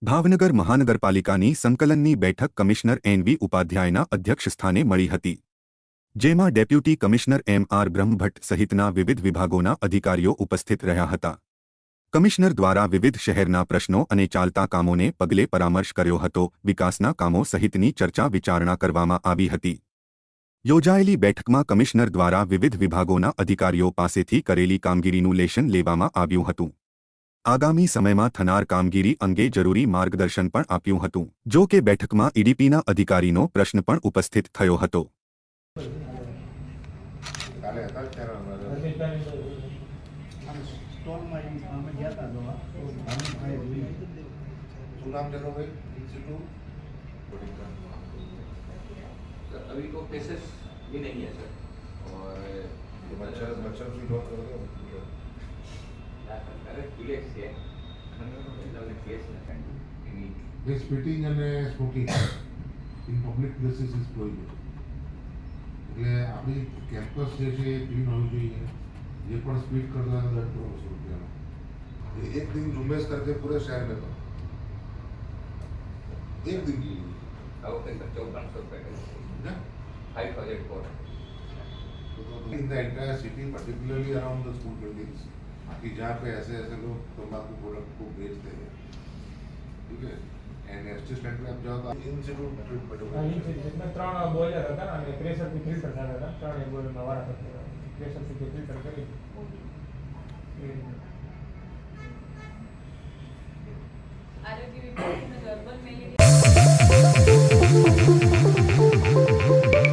ભાવનગર મહાનગરપાલિકાની સંકલનની બેઠક કમિશનર એન.વી. ઉપાધ્યાયના અધ્યક્ષસ્થાને મળી હતી, જેમાં ડેપ્યુટી કમિશનર એમ.આર. બ્રહ્મભટ્ટ સહિતના વિવિધ વિભાગોના અધિકારીઓ ઉપસ્થિત રહ્યા હતા. કમિશનર દ્વારા વિવિધ શહેરના પ્રશ્નો અને ચાલતા કામોને પગલે પરામર્શ કર્યો હતો. વિકાસના કામો સહિતની ચર્ચા વિચારણા કરવામાં આવી હતી. યોજાયેલી બેઠકમાં કમિશનર દ્વારા વિવિધ વિભાગોના અધિકારીઓ પાસેથી કરેલી કામગીરીનું લેશન લેવામાં આવ્યું હતું. આગામી સમયમાં થનાર કામગીરી અંગે જરૂરી માર્ગદર્શન પણ આપ્યું હતું. જો કે બેઠકમાં ઈડીપીના અધિકારીનો પ્રશ્ન પણ ઉપસ્થિત થયો હતો. अभी तो केसेस भी नहीं है सर, और मच्छर भी बहुत कर दो रिलैक्स है case This spitting and smoking in public places is prohibited. એટલે આપણી કેમ્પસ જે છે એ ક્લીન હોવી જોઈએ. જે પણ સ્પીડ કરતા હોય દંડ કરો ₹100. एक दिन झुम्बेश करके पूरे शहर में करो, एक दिन के लिए. ओके सर, 5400 रुपये 5004 In the entire city, particularly around the school buildings, कि जहाँ पे ऐसे ऐसे लोग तंबाकू प्रोडक्ट को बेचते हैं, ठीक है, एंड एसटी स्टैंड पे आप जाओ तो इंस्टीट्यूट जिसमें 3 बॉयलर હતા અને પ્રેશરથી ફિલ્ટર થતા હતા. 3 બોઇલરમાં વાળા કરતા પ્રેશરથી ફિલ્ટર કરી आरोग्य विभाग में अर्बन में